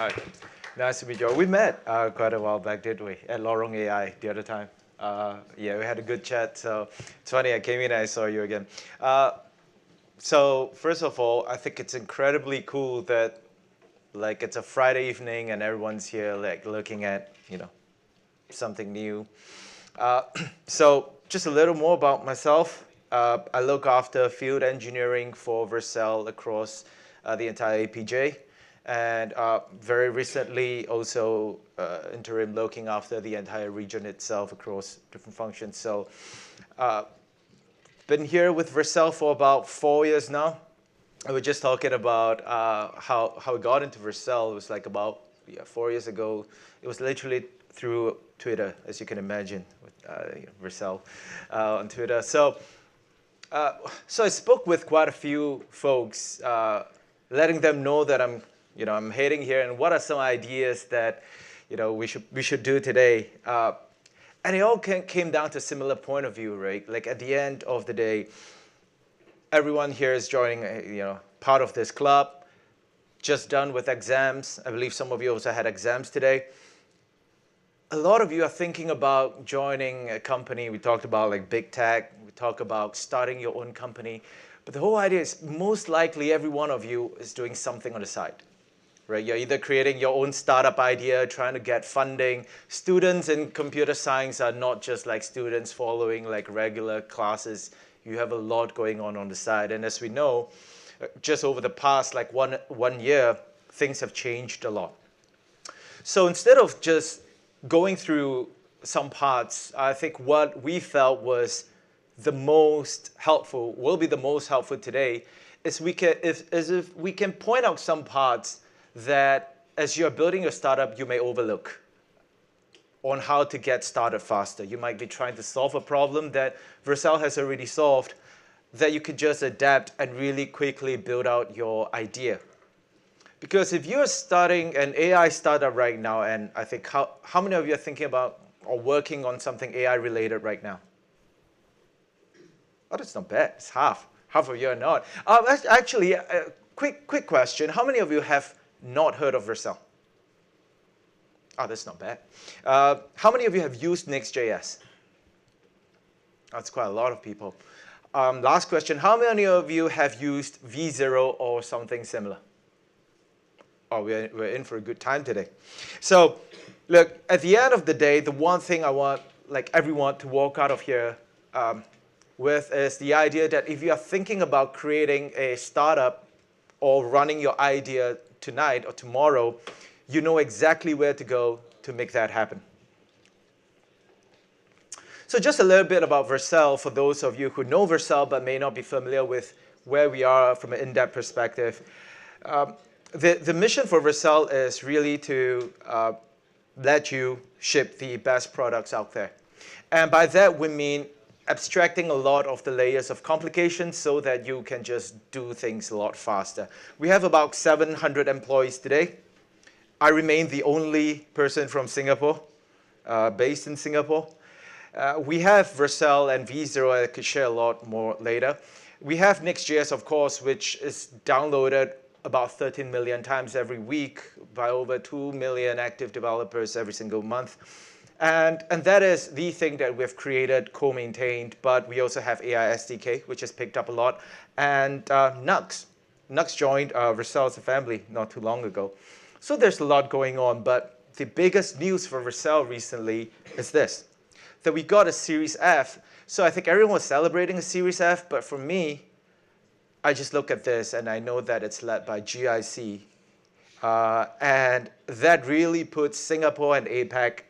Hi. Nice to meet you. We met quite a while back, didn't we? At Lorong AI the other time. Yeah, we had a good chat. So it's funny, I came in and I saw you again. So first of all, I think it's incredibly cool that like it's a Friday evening and everyone's here like looking at, something new. So just a little more about myself. I look after field engineering for Vercel across the entire APJ. And very recently, also interim looking after the entire region itself across different functions. So been here with Vercel for about 4 years now. I was just talking about how I got into Vercel. It was like about 4 years ago. It was literally through Twitter, as you can imagine, with Vercel on Twitter. So I spoke with quite a few folks, letting them know that I'm heading here, and what are some ideas that we should do today. And it all came down to a similar point of view, right? Like at the end of the day, everyone here is joining, part of this club, just done with exams. I believe some of you also had exams today. A lot of you are thinking about joining a company. We talked about like big tech. We talk about starting your own company. But the whole idea is most likely every one of you is doing something on the side. Right? You're either creating your own startup idea, trying to get funding. Students in computer science are not just like students following like regular classes. You have a lot going on the side. And as we know, just over the past like one year, things have changed a lot. So instead of just going through some parts, I think what we felt was the most helpful, will be the most helpful today, is if we can point out some parts that as you're building your startup, you may overlook on how to get started faster. You might be trying to solve a problem that Vercel has already solved, that you could just adapt and really quickly build out your idea. Because if you're starting an AI startup right now, and I think how many of you are thinking about or working on something AI related right now? Oh, that's not bad. It's half. Half of you are not. Actually, quick question. How many of you have not heard of Vercel? Oh, that's not bad. How many of you have used Next.js? That's quite a lot of people. Last question. How many of you have used V0 or something similar? Oh, we're in for a good time today. So, look, at the end of the day, the one thing I want like everyone to walk out of here with is the idea that if you are thinking about creating a startup or running your idea tonight or tomorrow, you know exactly where to go to make that happen. So just a little bit about Vercel for those of you who know Vercel but may not be familiar with where we are from an in-depth perspective. The mission for Vercel is really to let you ship the best products out there. And by that, we mean abstracting a lot of the layers of complications so that you can just do things a lot faster. We have about 700 employees today. I remain the only person from Singapore, based in Singapore. We have Vercel and V0. I could share a lot more later. We have Next.js, of course, which is downloaded about 13 million times every week by over 2 million active developers every single month. And that is the thing that we've created, co-maintained, but we also have AI SDK, which has picked up a lot, and NUS. NUS joined Vercel as a family not too long ago. So there's a lot going on, but the biggest news for Vercel recently is this, that we got a Series F. So I think everyone was celebrating a Series F, but for me, I just look at this and I know that it's led by GIC. And that really puts Singapore and APAC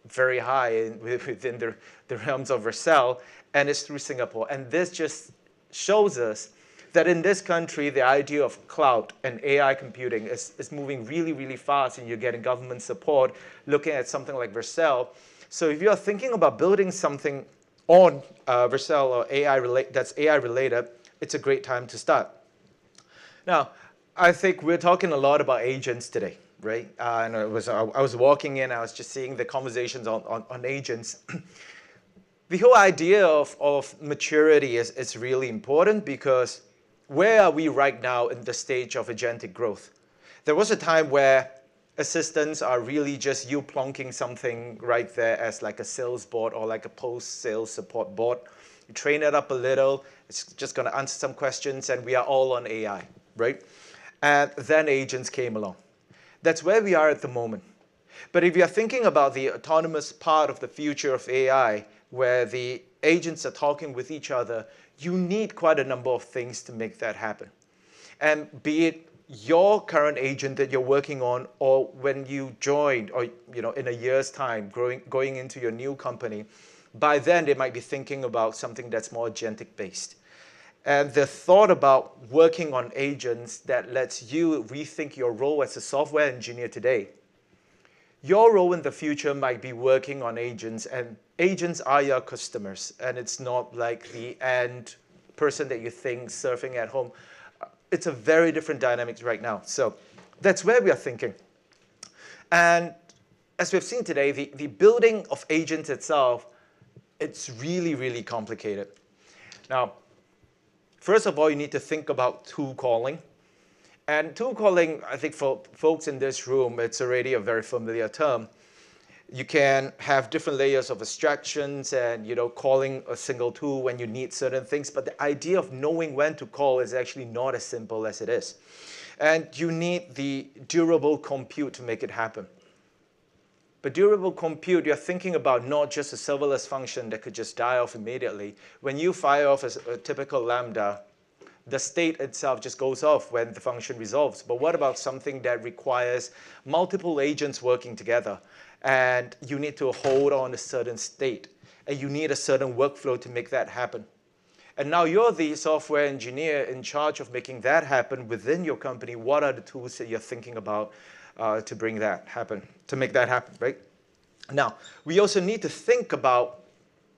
very high within the realms of Vercel, and it's through Singapore. And this just shows us that in this country, the idea of cloud and AI computing is moving really, really fast, and you're getting government support looking at something like Vercel. So if you're thinking about building something on Vercel or that's AI related, it's a great time to start. Now, I think we're talking a lot about agents today, right? And I was walking in, I was just seeing the conversations on agents. The whole idea of maturity is really important, because where are we right now in the stage of agentic growth? There was a time where assistants are really just you plonking something right there as like a sales bot or like a post-sales support bot. You train it up a little, it's just going to answer some questions, and we are all on AI, right? And then agents came along. That's where we are at the moment. But if you're thinking about the autonomous part of the future of AI, where the agents are talking with each other, you need quite a number of things to make that happen. And be it your current agent that you're working on, or when you joined, or in a year's time, going into your new company, by then they might be thinking about something that's more agentic based. And the thought about working on agents that lets you rethink your role as a software engineer today. Your role in the future might be working on agents, and agents are your customers, and it's not like the end person that you think surfing at home. It's a very different dynamic right now. So that's where we are thinking. And as we've seen today, the building of agents itself, it's really, really complicated. Now, first of all, you need to think about tool calling. And tool calling, I think for folks in this room, it's already a very familiar term. You can have different layers of abstractions and calling a single tool when you need certain things. But the idea of knowing when to call is actually not as simple as it is. And you need the durable compute to make it happen. But durable compute, you're thinking about not just a serverless function that could just die off immediately. When you fire off a typical Lambda, the state itself just goes off when the function resolves. But what about something that requires multiple agents working together? And you need to hold on a certain state. And you need a certain workflow to make that happen. And now you're the software engineer in charge of making that happen within your company. What are the tools that you're thinking about to bring that happen, to make that happen, right? Now, we also need to think about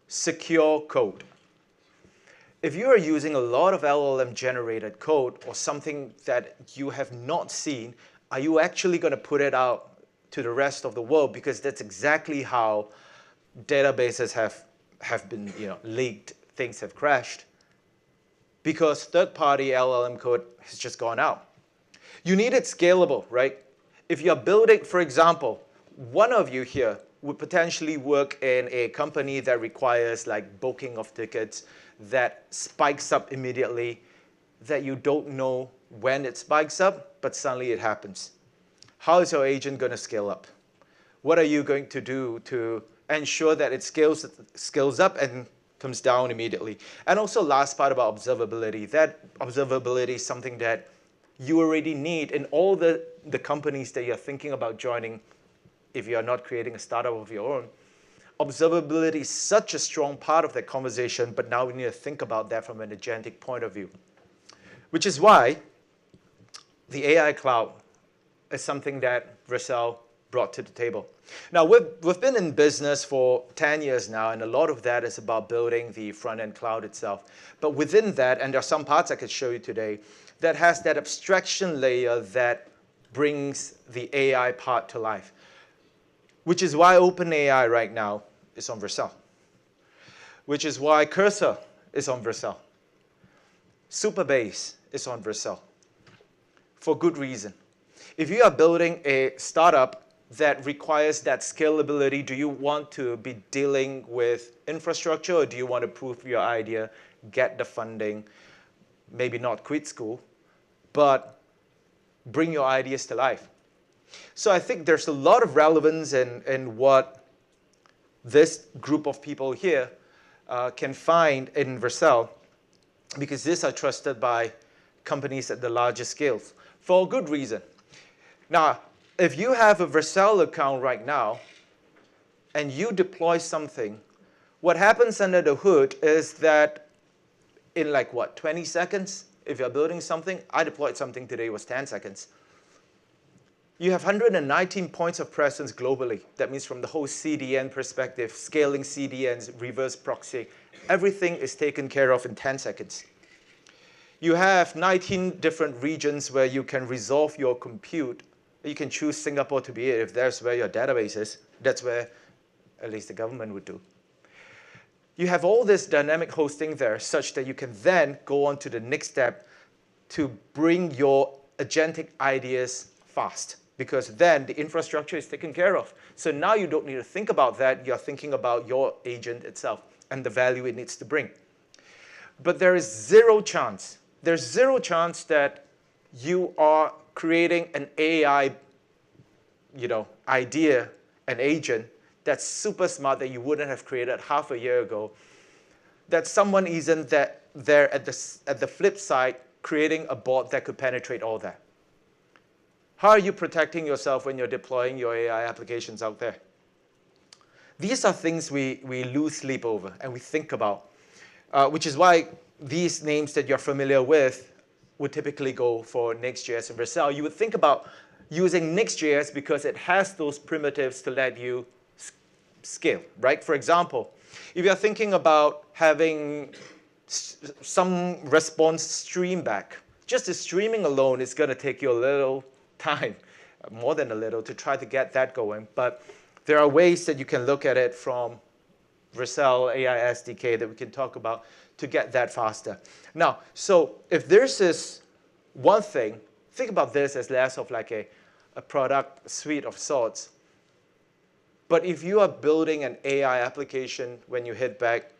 secure code. If you are using a lot of LLM-generated code or something that you have not seen, are you actually going to put it out to the rest of the world? Because that's exactly how databases have been leaked, things have crashed. Because third-party LLM code has just gone out. You need it scalable, right? If you're building, for example, one of you here would potentially work in a company that requires like booking of tickets that spikes up immediately, that you don't know when it spikes up, but suddenly it happens. How is your agent going to scale up? What are you going to do to ensure that it scales up and comes down immediately? And also last part about observability. That observability is something that you already need in all the companies that you're thinking about joining if you're not creating a startup of your own. Observability is such a strong part of that conversation, but now we need to think about that from an agentic point of view. Which is why the AI cloud is something that Vercel brought to the table. Now, we've been in business for 10 years now, and a lot of that is about building the front-end cloud itself. But within that, and there are some parts I could show you today, that has that abstraction layer that brings the AI part to life. Which is why OpenAI right now is on Vercel. Which is why Cursor is on Vercel. Supabase is on Vercel. For good reason. If you are building a startup that requires that scalability, do you want to be dealing with infrastructure, or do you want to prove your idea, get the funding, maybe not quit school, but bring your ideas to life? So I think there's a lot of relevance in what this group of people here can find in Vercel, because these are trusted by companies at the largest scales for a good reason. Now, if you have a Vercel account right now and you deploy something, what happens under the hood is that in 20 seconds, if you're building something, I deployed something today, it was 10 seconds. You have 119 points of presence globally. That means from the whole CDN perspective, scaling CDNs, reverse proxy, everything is taken care of in 10 seconds. You have 19 different regions where you can resolve your compute. You can choose Singapore to be it if that's where your database is. That's where at least the government would do. You have all this dynamic hosting there such that you can then go on to the next step to bring your agentic ideas fast. because then the infrastructure is taken care of. So now you don't need to think about that. You're thinking about your agent itself and the value it needs to bring. But there is zero chance. There's zero chance that you are creating an AI, idea, an agent that's super smart that you wouldn't have created half a year ago. That someone isn't there at the flip side creating a bot that could penetrate all that. How are you protecting yourself when you're deploying your AI applications out there? These are things we lose sleep over and we think about, which is why these names that you're familiar with would typically go for Next.js and Vercel. You would think about using Next.js because it has those primitives to let you scale, right? For example, if you're thinking about having some response stream back, just the streaming alone is going to take you a little time, more than a little, to try to get that going. But there are ways that you can look at it from Vercel AI SDK that we can talk about to get that faster. Now, so if there's this one thing, think about this as less of like a product suite of sorts. But if you are building an AI application, when you hit back,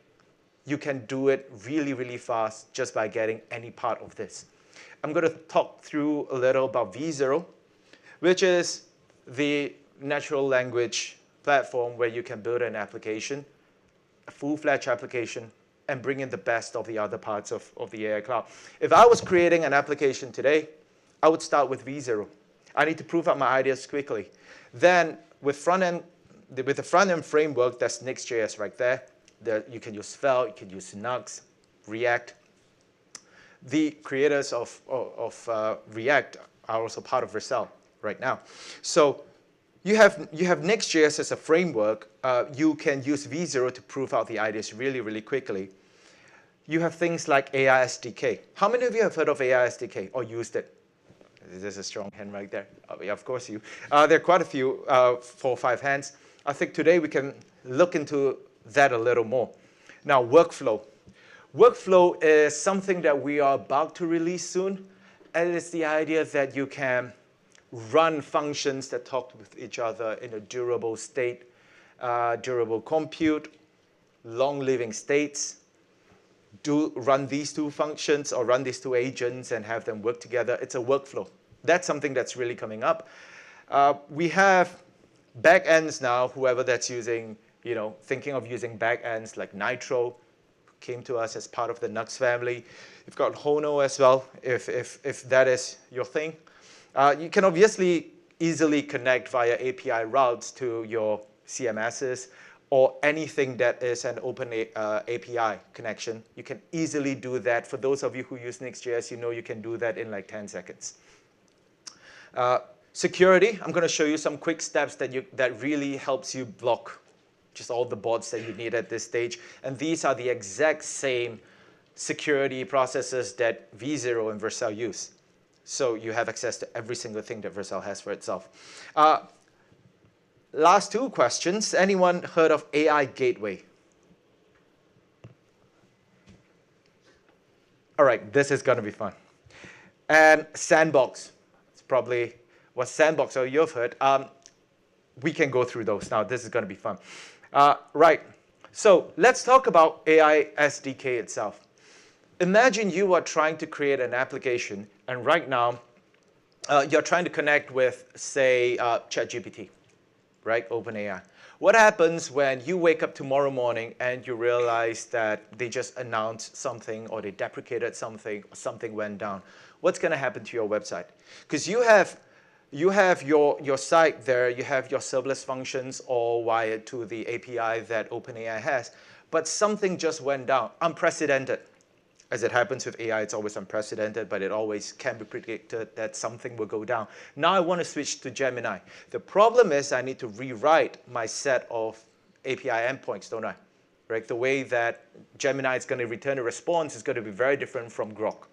you can do it really, really fast just by getting any part of this. I'm going to talk through a little about V0, which is the natural language platform where you can build an application, a full-fledged application, and bring in the best of the other parts of the AI cloud. If I was creating an application today, I would start with V0. I need to prove out my ideas quickly. Then with the front-end framework, that's Next.js right there. You can use Svelte, you can use NUS, React. The creators of React are also part of Vercel right now. So you have Next.js as a framework. You can use V0 to prove out the ideas really, really quickly. You have things like AI SDK. How many of you have heard of AI SDK or used it? There's a strong hand right there. Oh, yeah, of course you. There are quite a few, 4 or 5 hands. I think today we can look into that a little more. Now, workflow. Workflow is something that we are about to release soon, and it's the idea that you can run functions that talk with each other in a durable state, durable compute, long-living states. Run these two functions or run these two agents and have them work together. It's a workflow. That's something that's really coming up. We have backends now, whoever that's using, thinking of using backends like Nitro, came to us as part of the NUS family. You've got Hono as well, if that is your thing. You can obviously easily connect via API routes to your CMSs or anything that is an open API connection. You can easily do that. For those of you who use Next.js, you can do that in like 10 seconds. Security, I'm going to show you some quick steps that really helps you block just all the bots that you need at this stage. And these are the exact same security processes that V0 and Vercel use. So you have access to every single thing that Vercel has for itself. Last 2 questions. Anyone heard of AI Gateway? All right, this is going to be fun. And Sandbox. It's probably what Sandbox, or you've heard. We can go through those now. This is going to be fun. Right. So let's talk about AI SDK itself. Imagine you are trying to create an application, and right now you're trying to connect with, say, ChatGPT, right? OpenAI. What happens when you wake up tomorrow morning and you realize that they just announced something or they deprecated something or something went down? What's going to happen to your website? Because you have your site there, you have your serverless functions all wired to the API that OpenAI has, but something just went down, unprecedented. As it happens with AI, it's always unprecedented, but it always can be predicted that something will go down. Now I want to switch to Gemini. The problem is I need to rewrite my set of API endpoints, don't I? Right? The way that Gemini is going to return a response is going to be very different from Grok.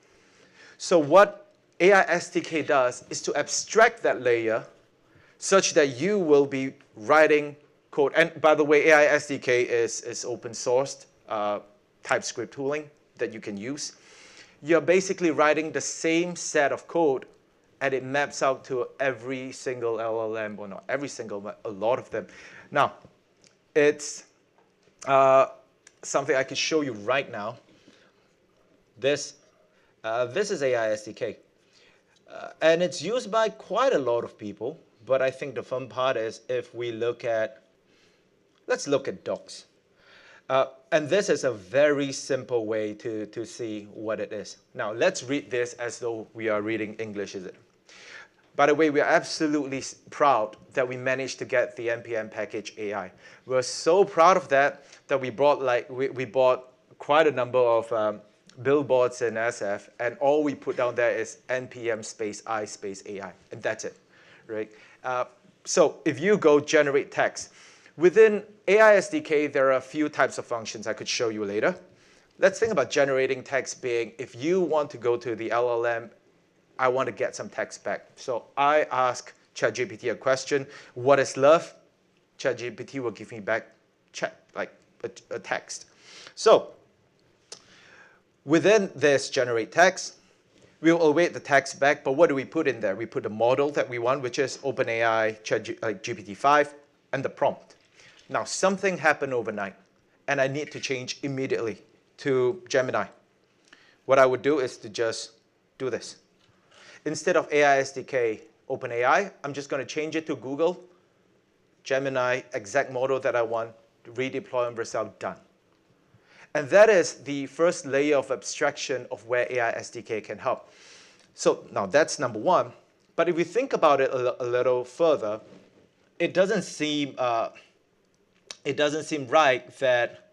So what AI SDK does is to abstract that layer such that you will be writing code. And by the way, AI SDK is open sourced TypeScript tooling that you can use. You're basically writing the same set of code and it maps out to every single LLM, or not every single, but a lot of them. Now, it's something I can show you right now. This is AI SDK. And it's used by quite a lot of people, but I think the fun part is if we look at, let's look at docs. And this is a very simple way to see what it is. Now, let's read this as though we are reading English, is it? By the way, we are absolutely proud that we managed to get the NPM package AI. We're so proud of that we brought we bought quite a number of billboards in SF, and all we put down there is npm space I space AI, and that's it, right? So if you go generate text, within AI SDK, there are a few types of functions I could show you later. Let's think about generating text being, if you want to go to the LLM, I want to get some text back. So I ask ChatGPT a question, what is love? ChatGPT will give me back like a text. So within this generate text, we'll await the text back, but what do we put in there? We put the model that we want, which is OpenAI GPT-5, and the prompt. Now, something happened overnight, and I need to change immediately to Gemini. What I would do is to just do this. Instead of AI SDK OpenAI, I'm just going to change it to Google, Gemini, exact model that I want, redeploy on Vercel, done. And that is the first layer of abstraction of where AI SDK can help. So now that's number one. But if we think about it a little further, it doesn't seem right that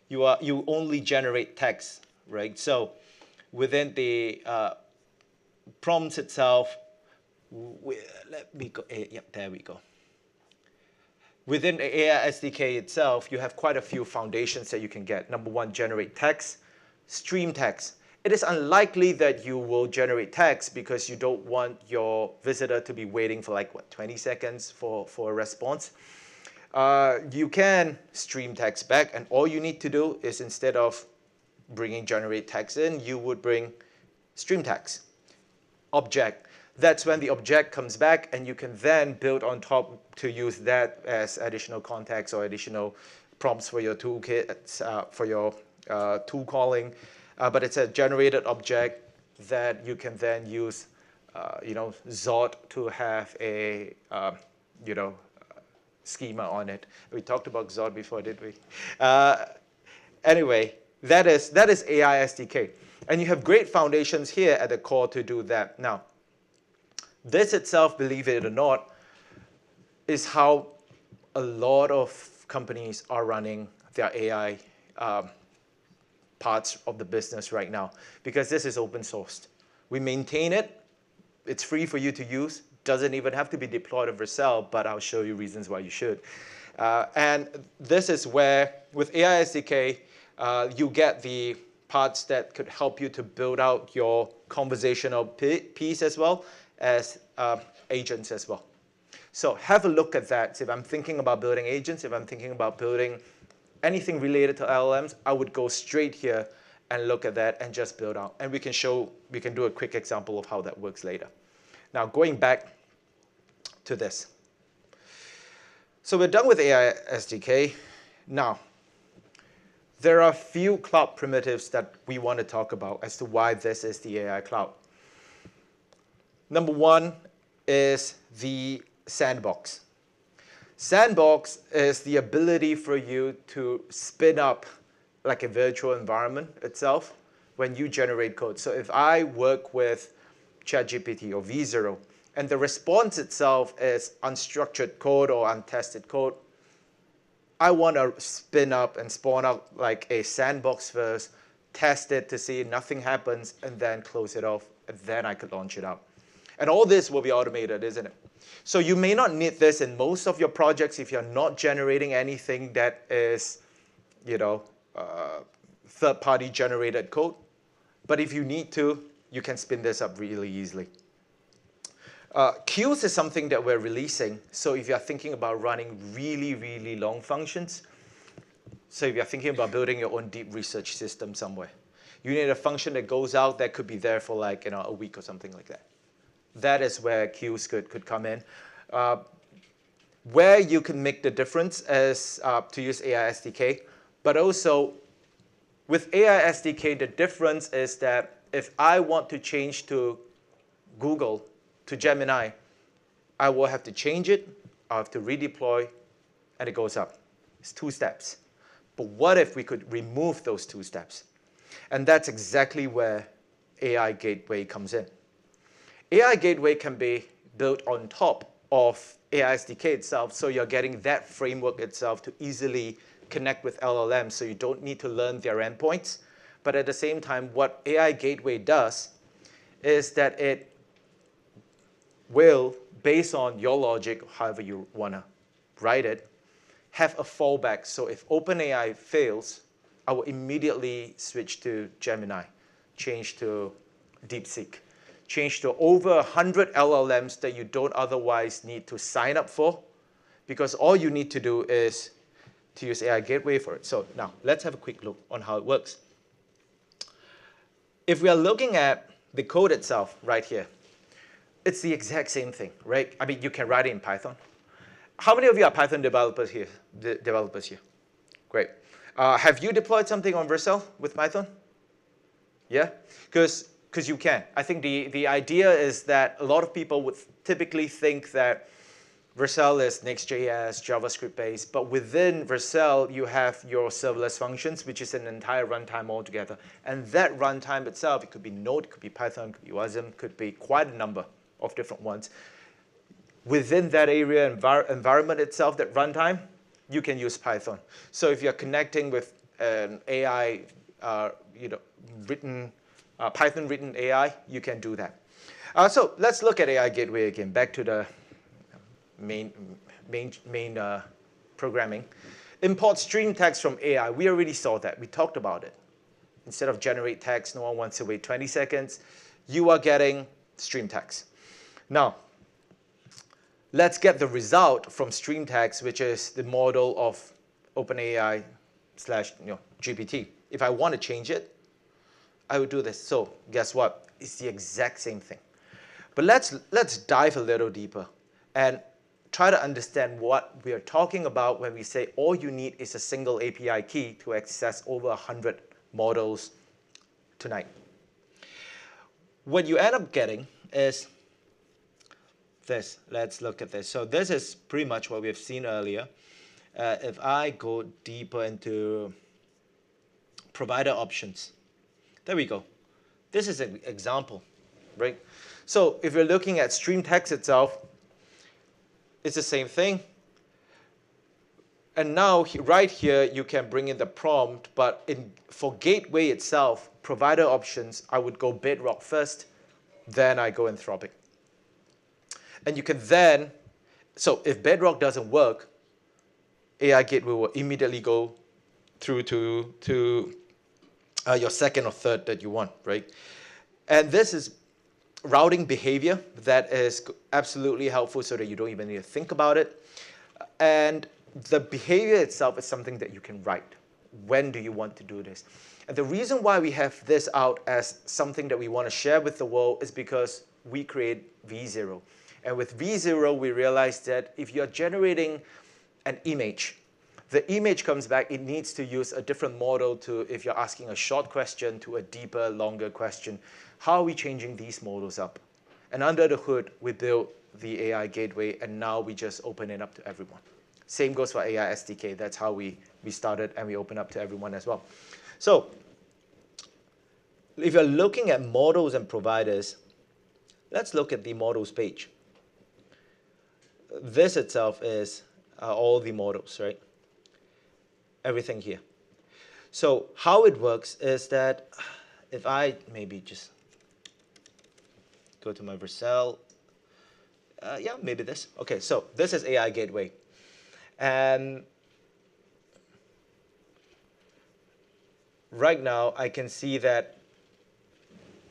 you only generate text, right? So within the prompts itself, let me go. Yep, there we go. Within the AI SDK itself, you have quite a few foundations that you can get. Number one, generate text, stream text. It is unlikely that you will generate text because you don't want your visitor to be waiting for like, what, 20 seconds for a response. You can stream text back, and all you need to do is instead of bringing generate text in, you would bring stream text, object. That's when the object comes back, and you can then build on top to use that as additional context or additional prompts for your toolkit, for your tool calling. But it's a generated object that you can then use, Zod to have a, schema on it. We talked about Zod before, did we? Anyway, that is AI SDK. And you have great foundations here at the core to do that. Now, this itself, believe it or not, is how a lot of companies are running their AI parts of the business right now, because this is open sourced. We maintain it. It's free for you to use. Doesn't even have to be deployed on Vercel, but I'll show you reasons why you should. And this is where, with AI SDK, you get the parts that could help you to build out your conversational piece as well as agents as well. So have a look at that. So if I'm thinking about building agents, if I'm thinking about building anything related to LLMs, I would go straight here and look at that and just build out. And we can do a quick example of how that works later. Now, going back to this. So we're done with AI SDK. Now, there are a few cloud primitives that we want to talk about as to why this is the AI cloud. Number one is the sandbox. Sandbox is the ability for you to spin up like a virtual environment itself when you generate code. So if I work with ChatGPT or V0, and the response itself is unstructured code or untested code, I want to spin up and spawn out like a sandbox first, test it to see nothing happens, and then close it off, and then I could launch it out. And all this will be automated, isn't it? So you may not need this in most of your projects if you're not generating anything that is, third-party generated code. But if you need to, you can spin this up really easily. Queues is something that we're releasing. So if you're thinking about running really, really long functions, so if you're thinking about building your own deep research system somewhere, you need a function that goes out that could be there for like a week or something like that. that is where queues could come in. Where you can make the difference is to use AI SDK, but also with AI SDK, the difference is that if I want to change to Google, to Gemini, I will have to change it, I have to redeploy, and it goes up. It's 2 steps. But what if we could remove those 2 steps? And that's exactly where AI Gateway comes in. AI Gateway can be built on top of AI SDK itself, so you're getting that framework itself to easily connect with LLMs, so you don't need to learn their endpoints. But at the same time, what AI Gateway does is that it will, based on your logic, however you want to write it, have a fallback. So if OpenAI fails, I will immediately switch to Gemini, change to DeepSeek, change to over 100 LLMs that you don't otherwise need to sign up for, because all you need to do is to use AI Gateway for it. So now let's have a quick look on how it works. If we are looking at the code itself right here, it's the exact same thing, right? I mean, you can write it in Python. How many of you are Python developers here? Great. Have you deployed something on Vercel with Python? Yeah? Because you can. I think the idea is that a lot of people would typically think that Vercel is Next.js, JavaScript-based, but within Vercel, you have your serverless functions, which is an entire runtime altogether. And that runtime itself, it could be Node, it could be Python, it could be Wasm, could be quite a number of different ones. Within that area environment itself, that runtime, you can use Python. So if you're connecting with an AI, Python-written AI, you can do that. So let's look at AI Gateway again, back to the main programming. Import stream text from AI. We already saw that. We talked about it. Instead of generate text, no one wants to wait 20 seconds. You are getting stream text. Now, let's get the result from stream text, which is the model of OpenAI / GPT. If I want to change it, I would do this. So guess what? It's the exact same thing. But let's dive a little deeper and try to understand what we are talking about when we say all you need is a single API key to access over 100 models tonight. What you end up getting is this. Let's look at this. So this is pretty much what we've seen earlier. If I go deeper into provider options, there we go. This is an example, right? So if you're looking at stream text itself, it's the same thing. And now right here, you can bring in the prompt, but for Gateway itself, provider options, I would go Bedrock first, then I go Anthropic. And you can then, so if Bedrock doesn't work, AI Gateway will immediately go through to your second or third that you want, right? And this is routing behavior that is absolutely helpful so that you don't even need to think about it. And the behavior itself is something that you can write. When do you want to do this? And the reason why we have this out as something that we want to share with the world is because we create V0. And with V0, we realized that if you're generating an image, the image comes back, it needs to use a different model to, if you're asking a short question to a deeper, longer question. How are we changing these models up? And under the hood, we built the AI Gateway, and now we just open it up to everyone. Same goes for AI SDK. That's how we started, and we open up to everyone as well. So if you're looking at models and providers, let's look at the models page. This itself is all the models, right? Everything here. So how it works is that if I maybe just go to my Vercel, yeah, maybe this. Okay, so this is AI Gateway. And right now, I can see that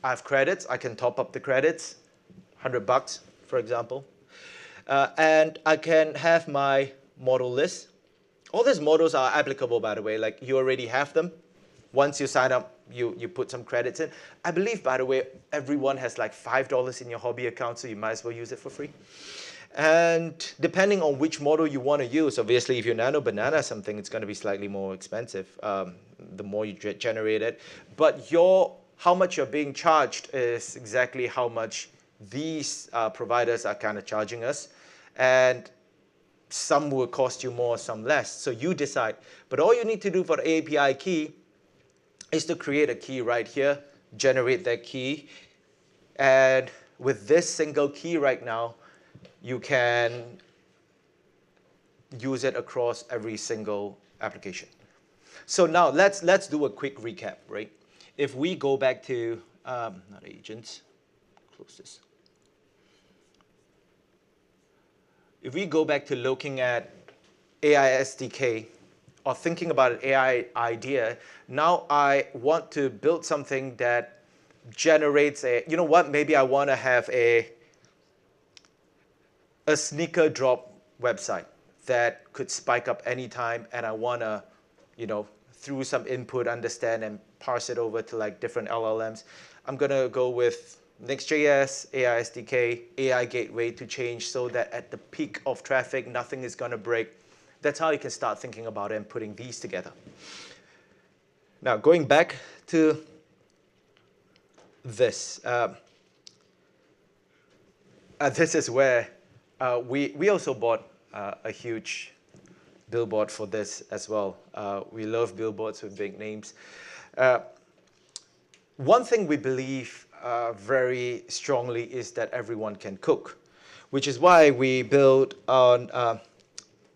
I have credits. I can top up the credits, $100, for example. And I can have my model list. All these models are applicable, by the way. Like, you already have them. Once you sign up you put some credits in. I believe, by the way, everyone has like $5 in your hobby account, so you might as well use it for free. And depending on which model you want to use, obviously, if you're Nano Banana something, it's going to be slightly more expensive the more you generate it. But how much you're being charged is exactly how much these providers are kind of charging us. And some will cost you more, some less. So you decide. But all you need to do for the API key is to create a key right here, generate that key. And with this single key right now, you can use it across every single application. So now let's do a quick recap, right? If we go back to, not agents, close this. If we go back to looking at AI SDK or thinking about an AI idea, now I want to build something that generates you know what, maybe I want to have a sneaker drop website that could spike up anytime, and I want to, through some input, understand and parse it over to like different LLMs. I'm going to go with Next.js, AI SDK, AI gateway to change so that at the peak of traffic, nothing is going to break. That's how you can start thinking about it and putting these together. Now, going back to this. This is where we also bought a huge billboard for this as well. We love billboards with big names. One thing we believe very strongly is that everyone can cook, which is why we built on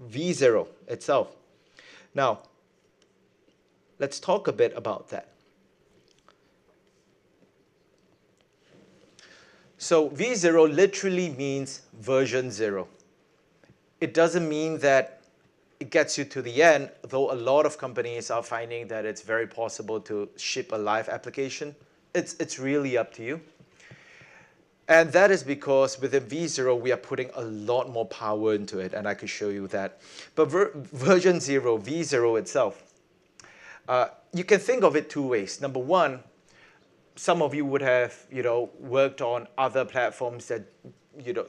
V0 itself. Now, let's talk a bit about that. So V0 literally means version 0. It doesn't mean that it gets you to the end, though a lot of companies are finding that it's very possible to ship a live application. It's really up to you. And that is because within V0, we are putting a lot more power into it, and I could show you that. But version 0, V0 itself, you can think of it two ways. Number one, some of you would have, worked on other platforms that,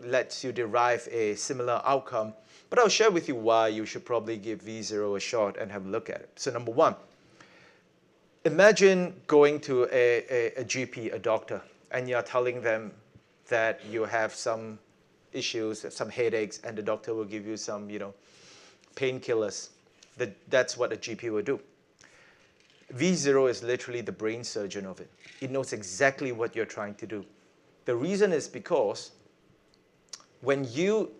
lets you derive a similar outcome. But I'll share with you why you should probably give V0 a shot and have a look at it. So number one, imagine going to a GP, a doctor, and you're telling them that you have some issues, some headaches, and the doctor will give you some, painkillers. That's what a GP would do. V0 is literally the brain surgeon of it. It knows exactly what you're trying to do. The reason is because when you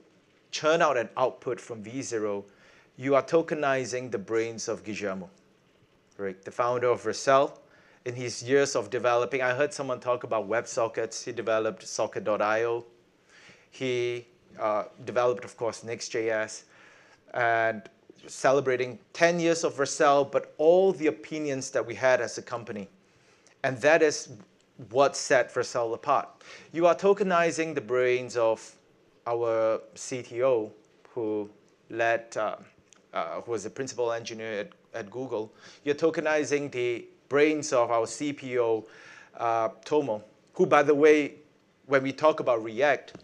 churn out an output from V0, you are tokenizing the brains of Guillermo, right? The founder of Vercel. In his years of developing, I heard someone talk about WebSockets. He developed Socket.io. He developed, of course, Next.js, and celebrating 10 years of Vercel, but all the opinions that we had as a company. And that is what set Vercel apart. You are tokenizing the brains of our CTO, who was a principal engineer at Google. You're tokenizing the brains of our CPO, Tomo, who, by the way, when we talk about React,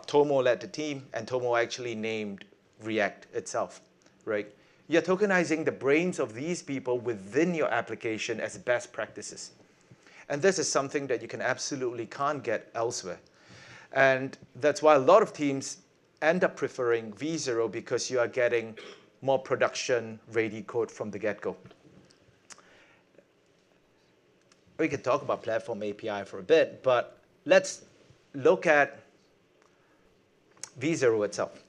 Tomo led the team, and Tomo actually named React itself, right? You're tokenizing the brains of these people within your application as best practices. And this is something that you can absolutely can't get elsewhere. And that's why a lot of teams end up preferring V0, because you are getting more production-ready code from the get-go. We could talk about Platform API for a bit, but let's look at V0 itself.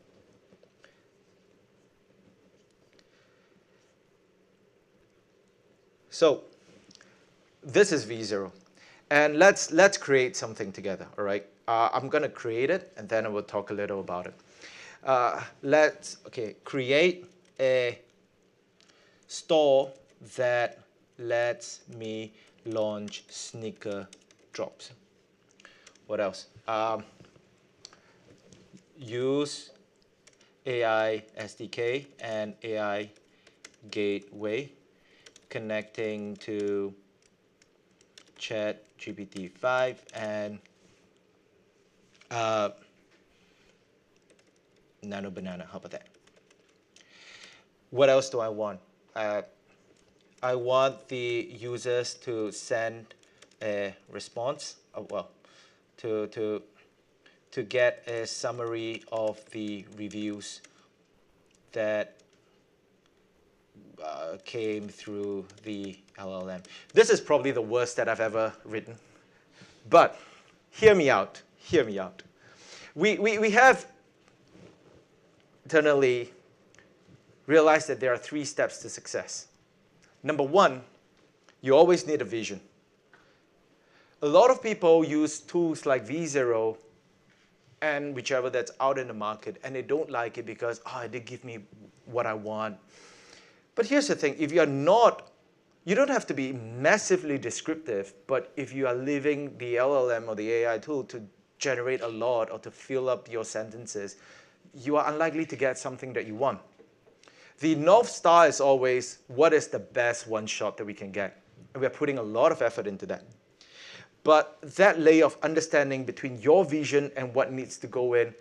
So this is V0. And let's create something together, all right? I'm going to create it, and then I will talk a little about it. Let's create a store that lets me launch sneaker drops. What else? Use AI SDK and AI gateway connecting to Chat GPT 5 and Nano Banana. How about that? What else do I want? I want the users to send a response. Well, to get a summary of the reviews that came through the LLM. This is probably the worst that I've ever written. But hear me out. Hear me out. We have internally realized that there are 3 steps to success. Number 1, you always need a vision. A lot of people use tools like V0 and whichever that's out in the market, and they don't like it because, it didn't give me what I want. But here's the thing, if you're not, you don't have to be massively descriptive, but if you are leaving the LLM or the AI tool to generate a lot or to fill up your sentences, you are unlikely to get something that you want. The North Star is always, what is the best one shot that we can get? And we're putting a lot of effort into that. But that layer of understanding between your vision and what needs to go in,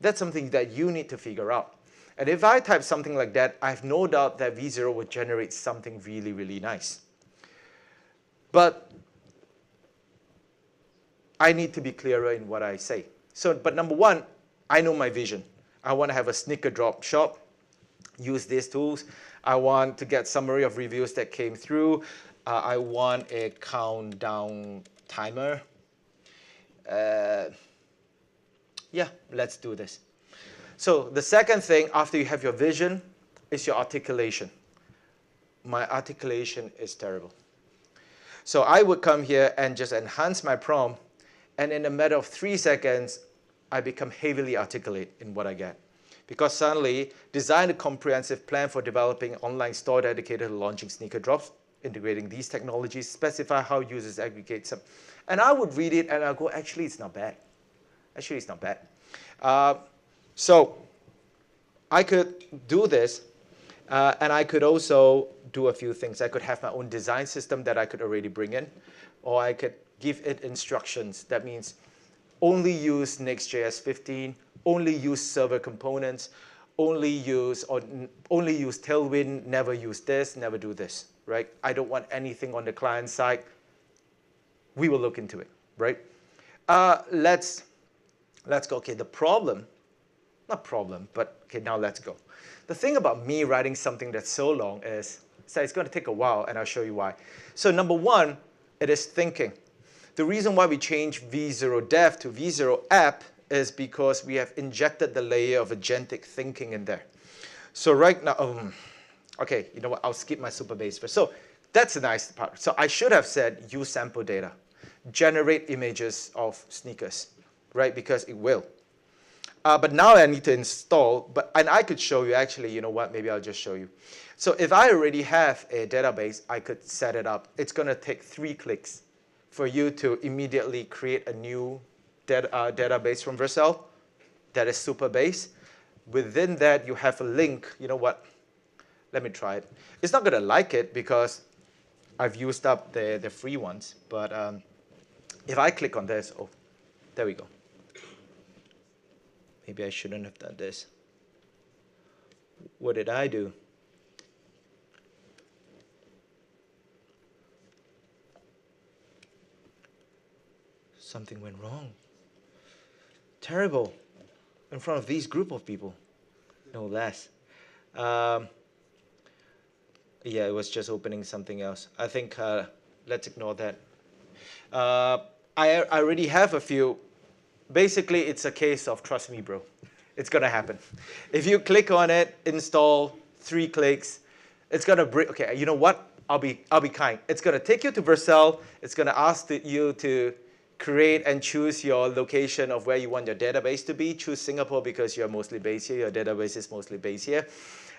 that's something that you need to figure out. And if I type something like that, I have no doubt that V0 would generate something really, really nice. But I need to be clearer in what I say. But number 1, I know my vision. I want to have a sneaker drop shop, use these tools. I want to get summary of reviews that came through. I want a countdown timer. Yeah, let's do this. So the second thing after you have your vision is your articulation. My articulation is terrible. So I would come here and just enhance my prompt, and in a matter of 3 seconds, I become heavily articulate in what I get. Because suddenly, design a comprehensive plan for developing an online store dedicated to launching sneaker drops, integrating these technologies, specify how users aggregate some. And I would read it and I'll go, actually, it's not bad. Actually, it's not bad. So I could do this, and I could also do a few things. I could have my own design system that I could already bring in, or I could give it instructions. That means only use Next.js 15, only use server components, only use Tailwind, never use this, never do this, right? I don't want anything on the client side. We will look into it, right? Let's go. Okay, the problem, not problem, but okay, now let's go. The thing about me writing something that's so long is, it's going to take a while, and I'll show you why. So number 1, it is thinking. The reason why we changed V0 Dev to V0 App is because we have injected the layer of agentic thinking in there. So right now, okay, you know what? I'll skip my Supabase first. So that's the nice part. So I should have said use sample data, generate images of sneakers, right? Because it will. But now I need to install, and I could show you actually, you know what, maybe I'll just show you. So if I already have a database, I could set it up. It's going to take 3 clicks for you to immediately create a new database from Vercel. That is Supabase. Within that, you have a link. You know what? Let me try it. It's not going to like it because I've used up the free ones. But if I click on this, oh, there we go. Maybe I shouldn't have done this. What did I do? Something went wrong. Terrible. In front of these group of people, no less. Yeah, it was just opening something else. I think let's ignore that. I already have a few. Basically, it's a case of trust me, bro. It's going to happen. If you click on it, install, 3 clicks, it's going to bring, okay, you know what? I'll be kind. It's going to take you to Vercel. It's going to ask you to create and choose your location of where you want your database to be. Choose Singapore because you're mostly based here. Your database is mostly based here.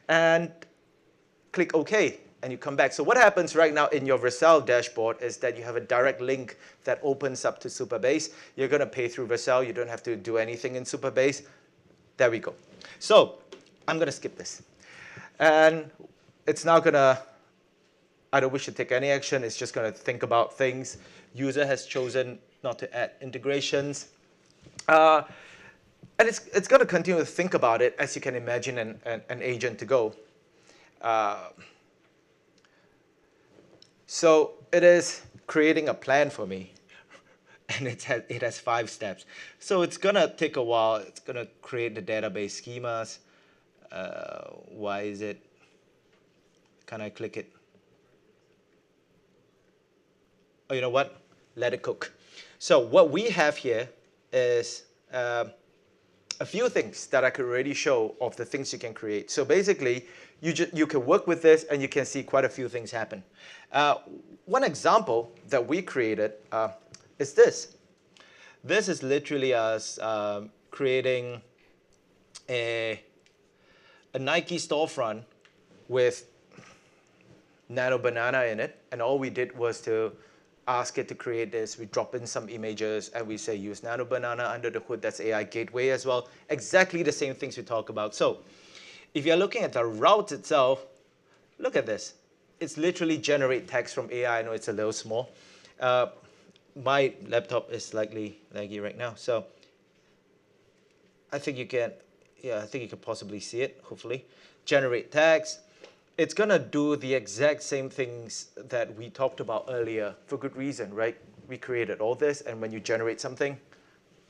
And click OK, and you come back. So what happens right now in your Vercel dashboard is that you have a direct link that opens up to Supabase. You're going to pay through Vercel. You don't have to do anything in Supabase. There we go. So I'm going to skip this. And it's now going to I don't wish to take any action. It's just going to think about things. User has chosen not to add integrations. And it's going to continue to think about it as you can imagine an agent to go. So it is creating a plan for me. And it has 5 steps. So it's going to take a while. It's going to create the database schemas. Why is it? Can I click it? Oh, you know what? Let it cook. So what we have here is a few things that I could already show of the things you can create. So basically, you can work with this and you can see quite a few things happen. One example that we created is this. This is literally us creating a Nike storefront with Nano Banana in it. And all we did was to ask it to create this. We drop in some images and we say use Nano Banana under the hood. That's AI gateway as well. Exactly the same things we talk about. So if you're looking at the route itself, look at this. It's literally generate text from AI. I know it's a little small. My laptop is slightly laggy right now. So I think you can, I think you can possibly see it, hopefully. Generate text. It's going to do the exact same things that we talked about earlier for good reason, right? We created all this, and when you generate something,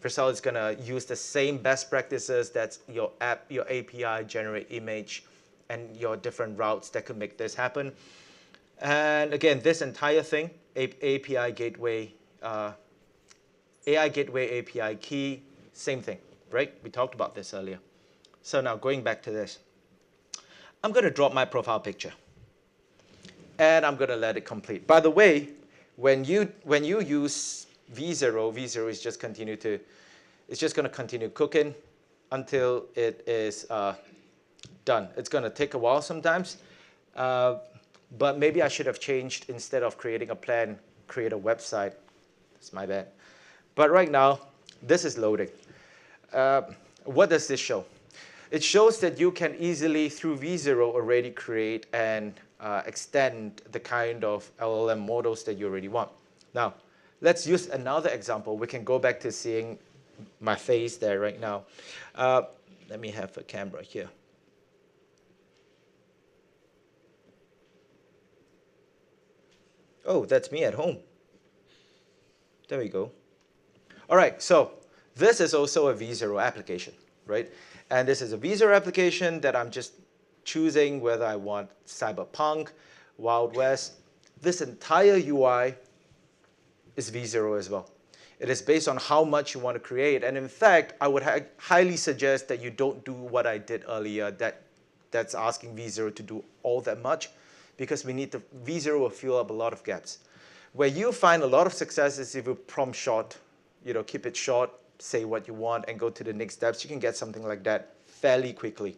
Vercel is going to use the same best practices. That's your app, your API, generate image, and your different routes that could make this happen. And again, this entire thing, API gateway, AI gateway API key, same thing, right? We talked about this earlier. So now going back to this. I'm going to drop my profile picture, and I'm going to let it complete. By the way, when you use V0 is just it's just going to continue cooking until it is done. It's going to take a while sometimes, but maybe I should have changed, instead of creating a plan, create a website. That's my bad. But right now, this is loading. What does this show? It shows that you can easily, through V0, already create and extend the kind of LLM models that you already want. Now, let's use another example. We can go back to seeing my face there right now. Let me have a camera here. Oh, that's me at home. There we go. All right, so this is also a V0 application, right? And this is a V0 application that I'm just choosing whether I want cyberpunk, Wild West. This entire UI is V0 as well. It is based on how much you want to create. And in fact, I would highly suggest that you don't do what I did earlier, that's asking V0 to do all that much, because we need V0 will fill up a lot of gaps. Where you find a lot of success is if you prompt short, keep it short, say what you want, and go to the next steps. You can get something like that fairly quickly.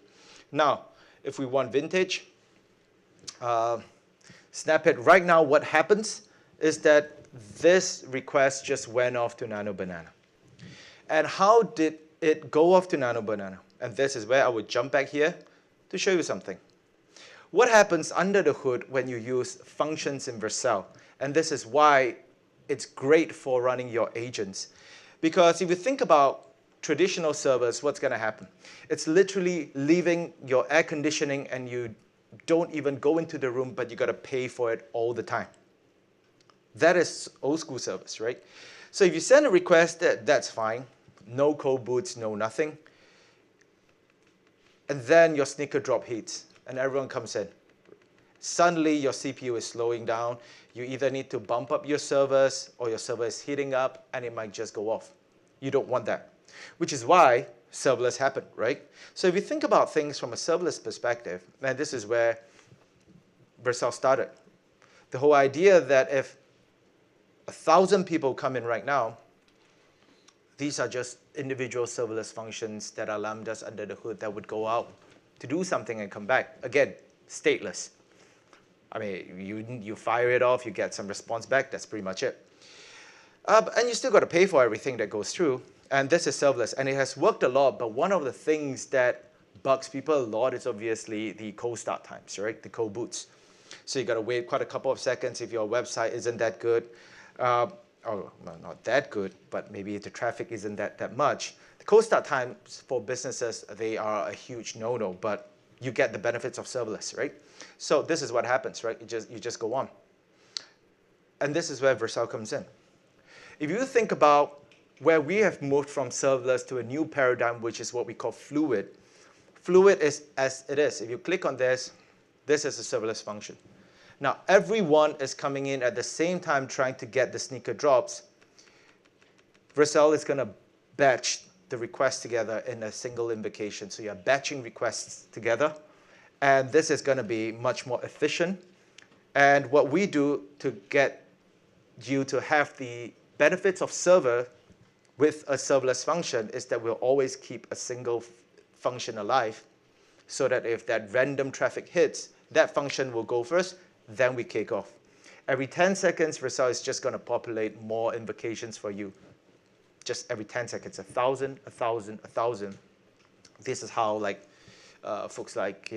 Now, if we want vintage, snap it. Right now, what happens is that this request just went off to Nano Banana. And how did it go off to Nano Banana? And this is where I would jump back here to show you something. What happens under the hood when you use functions in Vercel? And this is why it's great for running your agents. Because if you think about traditional servers, what's going to happen? It's literally leaving your air conditioning and you don't even go into the room, but you got to pay for it all the time. That is old school service, right? So if you send a request, that's fine. No code boots, no nothing. And then your sneaker drop hits and everyone comes in. Suddenly your CPU is slowing down. You either need to bump up your servers or your server is heating up and it might just go off. You don't want that, which is why serverless happen, right? So if you think about things from a serverless perspective, and this is where Vercel started. The whole idea that if 1,000 people come in right now, these are just individual serverless functions that are lambdas under the hood that would go out to do something and come back. Again, stateless. I mean, you fire it off, you get some response back, that's pretty much it. And you still got to pay for everything that goes through. And this is serverless. And it has worked a lot, but one of the things that bugs people a lot is obviously the cold start times, right? The cold boots. So you got to wait quite a couple of seconds if your website isn't that good. Or well, not that good, but maybe the traffic isn't that much. The cold start times for businesses, they are a huge no-no, but you get the benefits of serverless, right? So this is what happens, right? You just go on. And this is where Vercel comes in. If you think about where we have moved from serverless to a new paradigm, which is what we call fluid. Fluid is as it is. If you click on this, this is a serverless function. Now, everyone is coming in at the same time trying to get the sneaker drops. Vercel is going to batch the requests together in a single invocation. So you're batching requests together. And this is going to be much more efficient. And what we do to get you to have the benefits of server with a serverless function is that we'll always keep a single function alive so that if that random traffic hits, that function will go first, then we kick off. Every 10 seconds, Vercel is just going to populate more invocations for you. Just every 10 seconds, 1,000, 1,000, 1,000. This is how folks like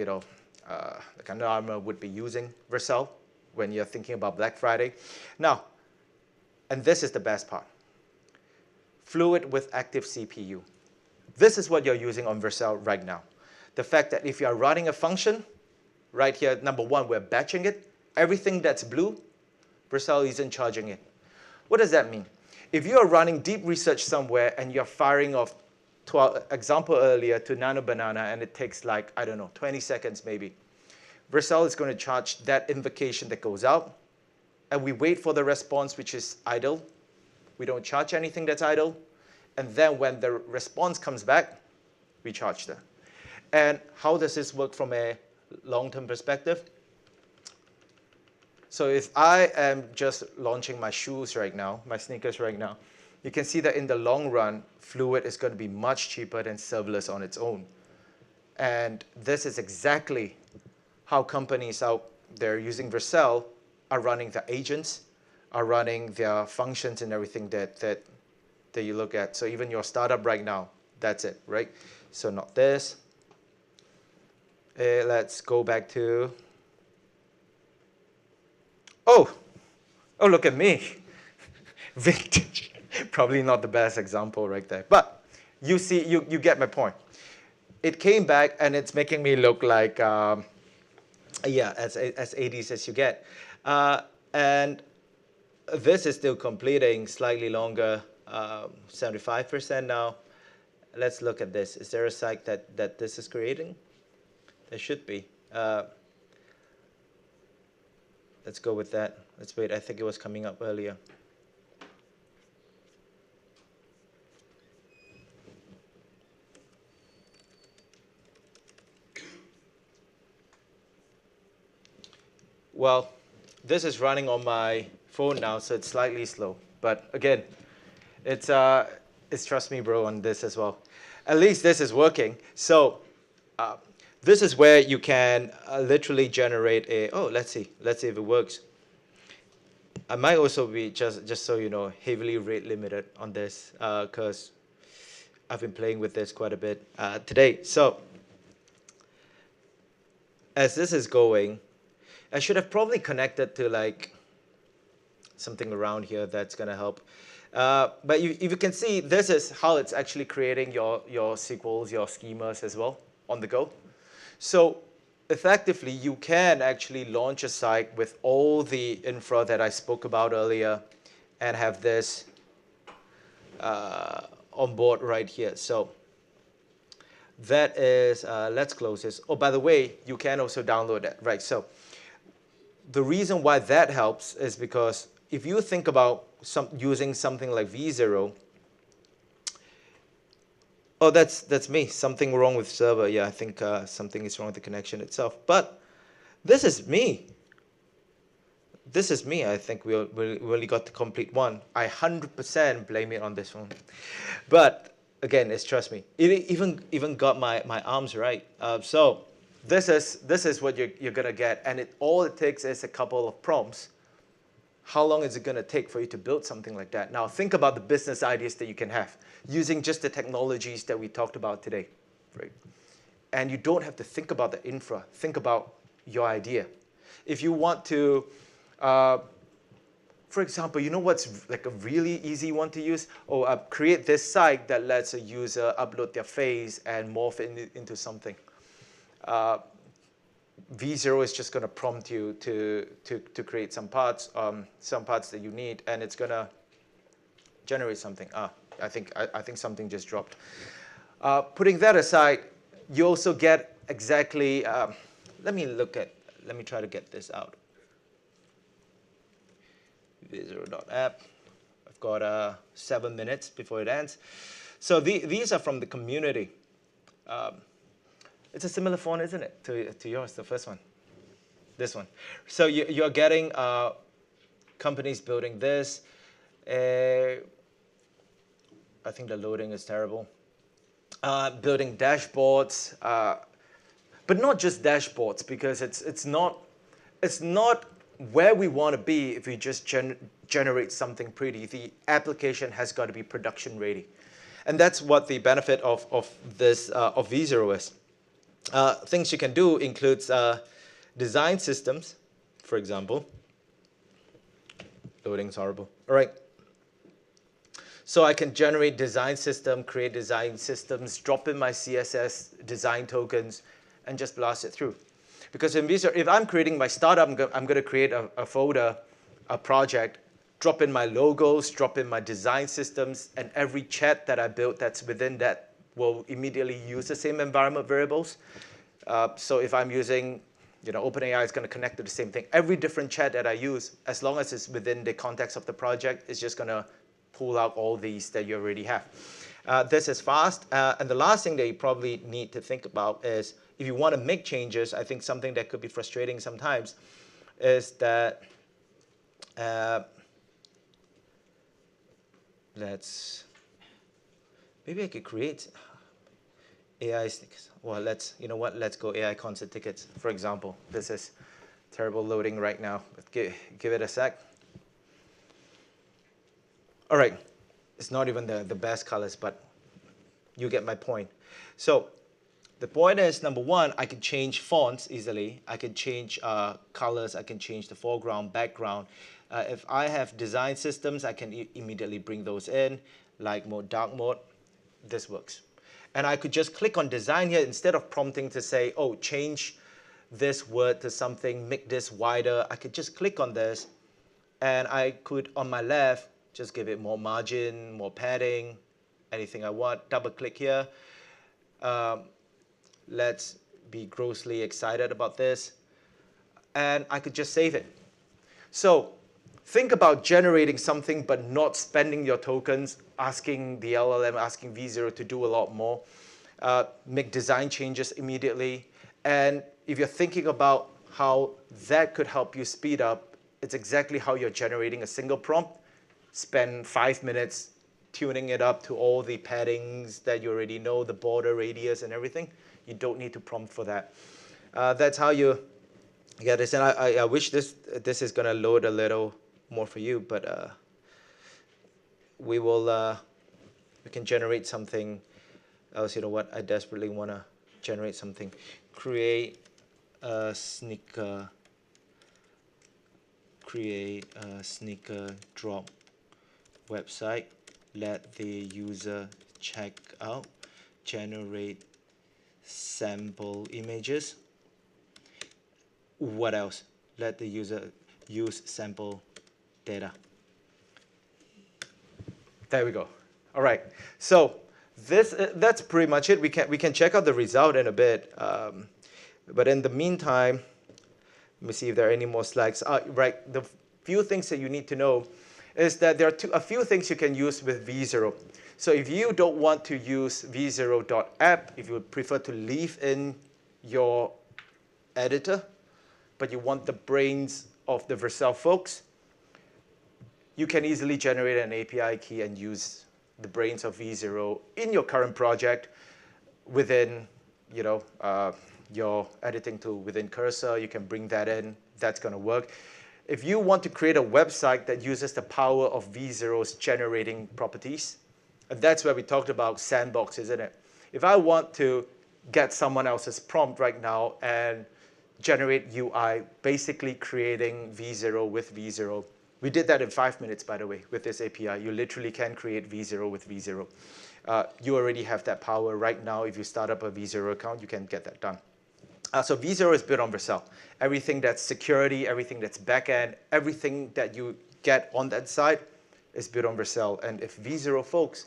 Under Armour would be using Vercel when you're thinking about Black Friday. Now, and this is the best part. Fluid with active CPU. This is what you're using on Vercel right now. The fact that if you're running a function, right here, number one, we're batching it. Everything that's blue, Vercel isn't charging it. What does that mean? If you're running deep research somewhere and you're firing off, to our example earlier, to Nano Banana, and it takes 20 seconds maybe, Vercel is going to charge that invocation that goes out, and we wait for the response, which is idle. We don't charge anything that's idle. And then when the response comes back, we charge that. And how does this work from a long-term perspective? So if I am just launching my shoes right now, my sneakers right now, you can see that in the long run, Fluid is going to be much cheaper than serverless on its own. And this is exactly how companies out there using Vercel are running their agents, are running their functions and everything that you look at. So even your startup right now, that's it, right? So not this. Let's go back to, oh, look at me. Vintage. Probably not the best example right there. But you see, you get my point. It came back and it's making me look like, as 80s as you get. And this is still completing slightly longer, 75% now. Let's look at this. Is there a site that this is creating? There should be. Let's go with that. Let's wait. I think it was coming up earlier. Well, this is running on my phone now, so it's slightly slow. But again, it's trust me, bro, on this as well. At least this is working. So this is where you can literally generate a, let's see if it works. I might also be, just so you know, heavily rate limited on this because I've been playing with this quite a bit today. So as this is going, I should have probably connected to something around here that's going to help. But if you can see, this is how it's actually creating your SQLs, your schemas as well on the go. So effectively, you can actually launch a site with all the infra that I spoke about earlier and have this on board right here. So that is, let's close this. Oh, by the way, you can also download that, right? So the reason why that helps is because if you think about using something like V0, oh, that's me. Something wrong with server. Yeah, I think something is wrong with the connection itself. But this is me. This is me. I think we only got the complete one. I 100% blame it on this one. But again, trust me. It even got my arms right. So this is what you're gonna get, and all it takes is a couple of prompts. How long is it gonna take for you to build something like that? Now think about the business ideas that you can have using just the technologies that we talked about today, right? And you don't have to think about the infra. Think about your idea. If you want to, for example, you know what's like a really easy one to use? Oh, create this site that lets a user upload their face and morph into something. V0 is just going to prompt you to create some parts that you need, and it's going to generate something. I think something just dropped. Putting that aside, you also get exactly. Let me try to get this out. V0.app. I've got 7 minutes before it ends. So these are from the community. It's a similar font, isn't it, to yours, the first one, this one. So you're getting companies building this. I think the loading is terrible. Building dashboards, but not just dashboards, because it's not where we want to be if we just generate something pretty. The application has got to be production ready, and that's what the benefit of this of V0 is. Things you can do includes design systems, for example. Loading's horrible. All right. So I can generate design system, create design systems, drop in my CSS design tokens, and just blast it through. Because in V0, if I'm creating my startup, I'm going to create a folder, a project, drop in my logos, drop in my design systems, and every chat that I built that's within that will immediately use the same environment variables. So if I'm using, OpenAI is going to connect to the same thing. Every different chat that I use, as long as it's within the context of the project, is just going to pull out all these that you already have. This is fast. And the last thing that you probably need to think about is if you want to make changes, I think something that could be frustrating sometimes is that maybe I could create AI stickers. Well, let's go AI concert tickets, for example. This is terrible loading right now. Give it a sec. All right, it's not even the best colors, but you get my point. So the point is, number one, I can change fonts easily. I can change colors. I can change the foreground, background. If I have design systems, I can immediately bring those in, light mode, dark mode. This works. And I could just click on design here instead of prompting to say, oh, change this word to something, make this wider. I could just click on this, and I could, on my left, just give it more margin, more padding, anything I want. Double click here. Let's be grossly excited about this. And I could just save it. So think about generating something but not spending your tokens, asking the LLM, asking V0 to do a lot more. Make design changes immediately. And if you're thinking about how that could help you speed up, it's exactly how you're generating a single prompt. Spend 5 minutes tuning it up to all the paddings that you already know, the border radius and everything. You don't need to prompt for that. That's how you get this. And I wish this is going to load a little more for you, but we can generate something else. You know what? I desperately want to generate something. Create a sneaker drop website. Let the user check out. Generate sample images. What else? Let the user use sample data. There we go. All right. So that's pretty much it. We can check out the result in a bit. But in the meantime, let me see if there are any more slides. Right. The few things that you need to know is that there are a few things you can use with V0. So if you don't want to use v0.app, if you would prefer to leave in your editor, but you want the brains of the Vercel folks, you can easily generate an API key and use the brains of V0 in your current project within, your editing tool within Cursor. You can bring that in. That's going to work. If you want to create a website that uses the power of V0's generating properties, and that's where we talked about sandbox, isn't it? If I want to get someone else's prompt right now and generate UI, basically creating V0 with V0. We did that in 5 minutes, by the way, with this API. You literally can create V0 with V0. You already have that power right now. If you start up a V0 account, you can get that done. So V0 is built on Vercel. Everything that's security, everything that's backend, everything that you get on that side is built on Vercel. And if V0 folks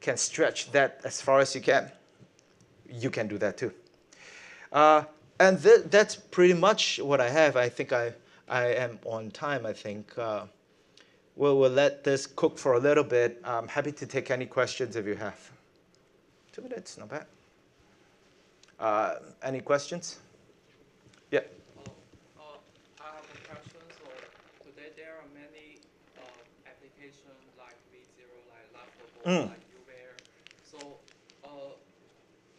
can stretch that as far as you can do that too. And that's pretty much what I have. I think I am on time, I think. We'll let this cook for a little bit. I'm happy to take any questions if you have. 2 minutes, not bad. Any questions? Yeah. I have a question. So today there are many applications like V0, like Laughable, like Uber. So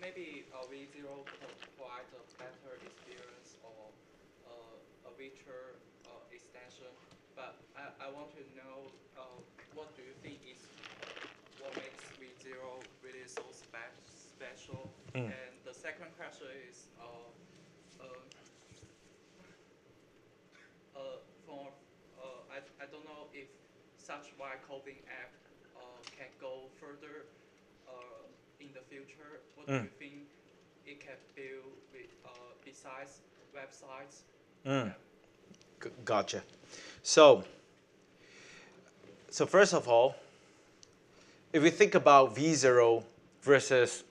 maybe V0 provides a better experience or a richer extension. But I want to know what do you think is what makes V0 really so special? And the second question is, I don't know if such vibe coding app can go further in the future. What do you think it can build with, besides websites? Yeah. Gotcha. So first of all, if we think about V0 versus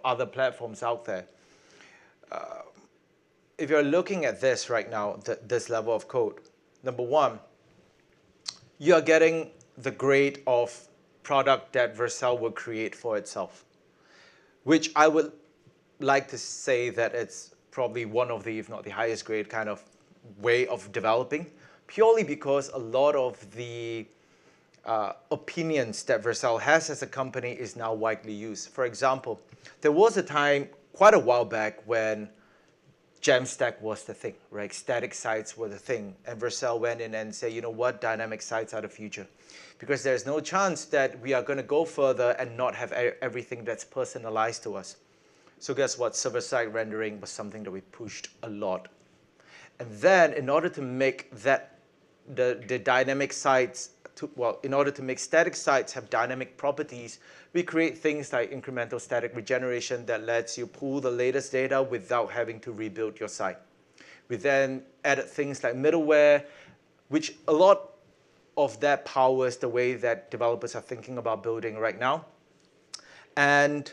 other platforms out there, if you're looking at this right now, this level of code, number one, you are getting the grade of product that Vercel will create for itself, which I would like to say that it's probably one of the, if not the highest grade kind of way of developing, purely because a lot of the opinions that Vercel has as a company is now widely used. For example, there was a time quite a while back when Jamstack was the thing, right? Static sites were the thing. And Vercel went in and said, you know what, dynamic sites are the future. Because there's no chance that we are going to go further and not have everything that's personalized to us. So guess what? Server-side rendering was something that we pushed a lot. And then in order to make that, the dynamic sites, in order to make static sites have dynamic properties, we create things like incremental static regeneration that lets you pull the latest data without having to rebuild your site. We then added things like middleware, which a lot of that powers the way that developers are thinking about building right now. And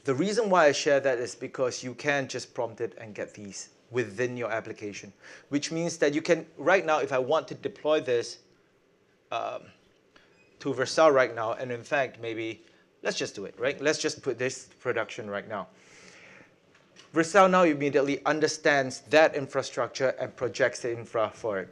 the reason why I share that is because you can just prompt it and get these within your application, which means that you can, right now, if I want to deploy this to Vercel right now, and in fact, maybe, let's just do it, right? Let's just put this to production right now. Vercel now immediately understands that infrastructure and projects the infra for it.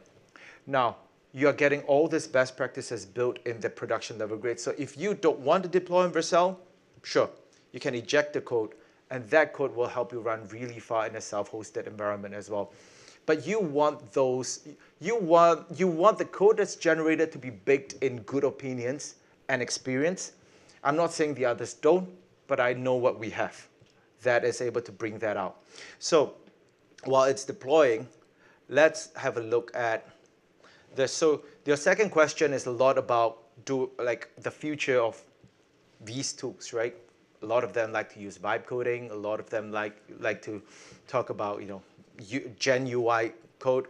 Now, you're getting all these best practices built in the production level grade. So if you don't want to deploy in Vercel, sure, you can eject the code, and that code will help you run really far in a self-hosted environment as well. But you want those, you want the code that's generated to be baked in good opinions and experience. I'm not saying the others don't, but I know what we have that is able to bring that out. So while it's deploying, let's have a look at this. So your second question is a lot about the future of these tools, right? A lot of them like to use vibe coding. A lot of them like to talk about Gen UI code.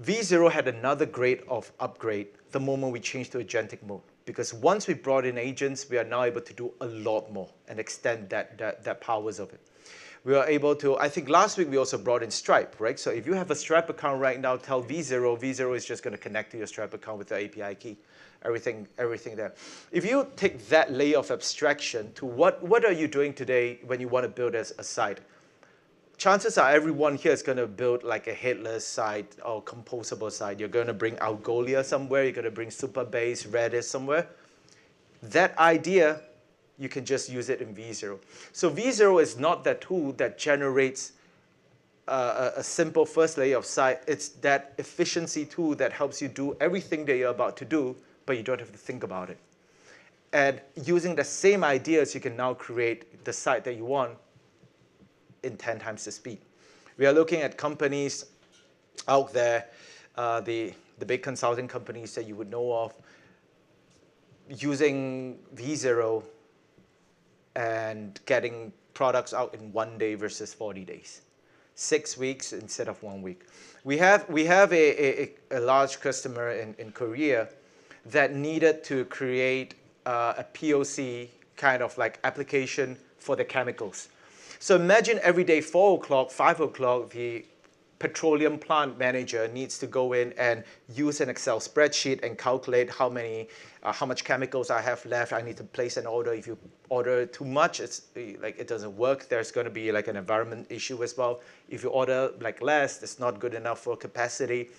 V0 had another grade of upgrade the moment we changed to agentic mode. Because once we brought in agents, we are now able to do a lot more and extend that powers of it. We are able to, I think last week we also brought in Stripe, right? So if you have a Stripe account right now, tell V0, V0 is just going to connect to your Stripe account with the API key. Everything there. If you take that layer of abstraction to what are you doing today when you want to build as a site? Chances are everyone here is going to build like a headless site or composable site. You're going to bring Algolia somewhere. You're going to bring Supabase, Redis somewhere. That idea, you can just use it in V0. So V0 is not that tool that generates a simple first layer of site. It's that efficiency tool that helps you do everything that you're about to do, but you don't have to think about it. And using the same ideas, you can now create the site that you want in 10 times the speed. We are looking at companies out there, the big consulting companies that you would know of, using V0 and getting products out in 1 day versus 40 days. 6 weeks instead of 1 week. We have a large customer in Korea that needed to create a POC kind of like application for the chemicals. So imagine every day 4 o'clock, 5 o'clock, the petroleum plant manager needs to go in and use an Excel spreadsheet and calculate how much chemicals I have left. I need to place an order. If you order too much, it's like it doesn't work. There's going to be like an environment issue as well. If you order like less, it's not good enough for capacity.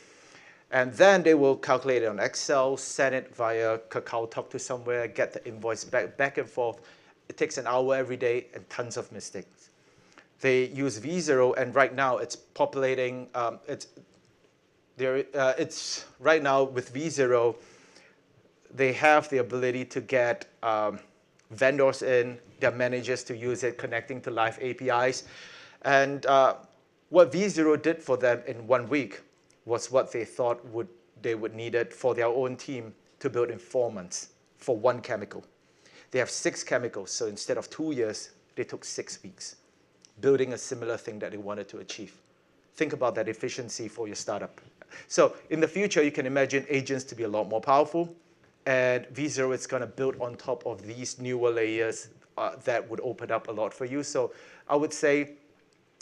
And then they will calculate it on Excel, send it via KakaoTalk to somewhere, get the invoice back and forth. It takes an hour every day and tons of mistakes. They use V0, and right now it's populating. It's right now with V0, they have the ability to get vendors in, their managers to use it, connecting to live APIs. And what V0 did for them in 1 week was what they thought they would need it for their own team to build in 4 months for one chemical. They have 6 chemicals, so instead of 2 years, they took 6 weeks, building a similar thing that they wanted to achieve. Think about that efficiency for your startup. So in the future, you can imagine agents to be a lot more powerful, and V0 is going to build on top of these newer layers that would open up a lot for you. So I would say,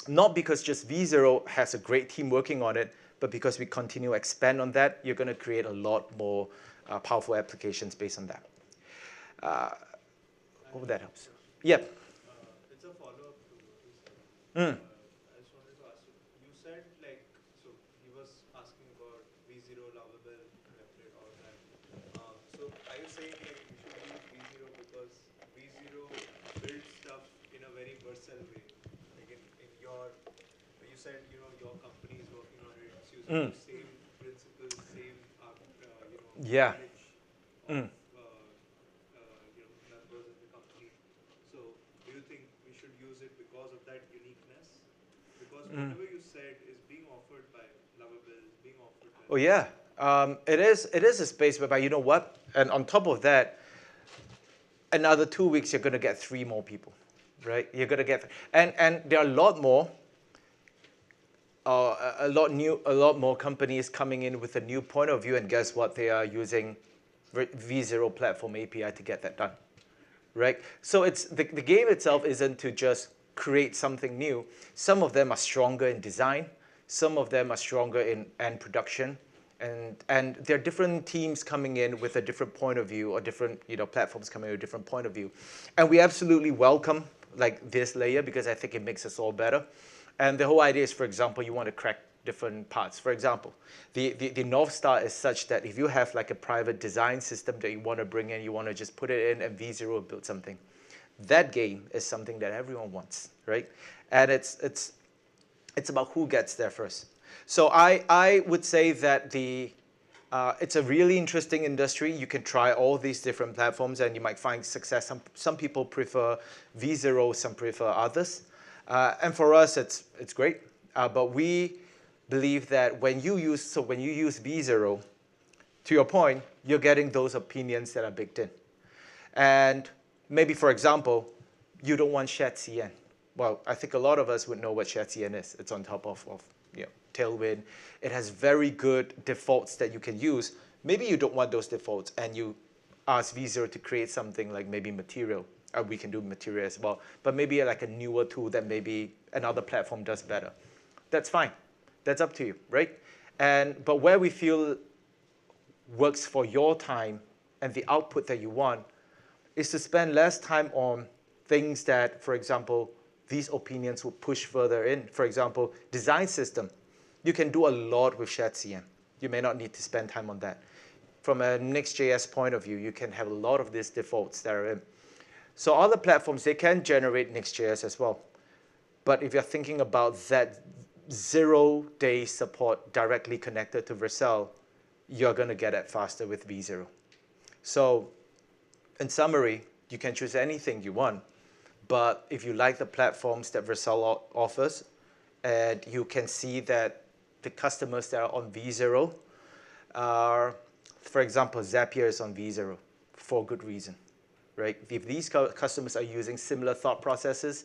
not because just V0 has a great team working on it, but because we continue to expand on that, you're going to create a lot more powerful applications based on that. Hope that helps. Yep. It's a follow-up to what you said. I just wanted to ask you, you said like, so he was asking about V0, lovable, template, all that. So are you saying like we should use V0 because V0 builds stuff in a very Vercel way? Like in your, you said, you know, your company is working on it, it's using the same principles, same, Yeah. knowledge of, members in the company. So do you think we should use it because of that uniqueness? Because whatever you said is being offered by Lovable, being offered by... Oh yeah, it is a space whereby, you know what? And on top of that, another 2 weeks, you're going to get 3 more people, right? You're going to get, and there are a lot more, a lot more companies coming in with a new point of view, and guess what? They are using V0 platform API to get that done, right? So it's the game itself isn't to just create something new. Some of them are stronger in design. Some of them are stronger in end production. And there are different teams coming in with a different point of view, or different platforms coming in with a different point of view. And we absolutely welcome like this layer because I think it makes us all better. And the whole idea is, for example, you want to crack different parts. For example, the North Star is such that if you have like a private design system that you want to bring in, you want to just put it in and V0 will build something. That game is something that everyone wants, right? And it's about who gets there first. So I would say that it's a really interesting industry. You can try all these different platforms and you might find success. Some people prefer V0, some prefer others. And for us, it's great. But we believe that when you use V0, to your point, you're getting those opinions that are baked in. And maybe, for example, you don't want shared CN. Well, I think a lot of us would know what shared CN is. It's on top of Tailwind. It has very good defaults that you can use. Maybe you don't want those defaults, and you ask V0 to create something like maybe material. We can do material as well. But maybe like a newer tool that maybe another platform does better. That's fine. That's up to you, right? But where we feel works for your time and the output that you want is to spend less time on things that, for example, these opinions will push further in. For example, design system. You can do a lot with shared CM. You may not need to spend time on that. From a Next.js point of view, you can have a lot of these defaults that are in. So other platforms, they can generate Next.js as well. But if you're thinking about that 0-day support directly connected to Vercel, you're going to get it faster with V0. So in summary, you can choose anything you want, But if you like the platforms that Vercel offers, and you can see that the customers that are on V0 are, for example, Zapier is on V0 for good reason, right? If these customers are using similar thought processes,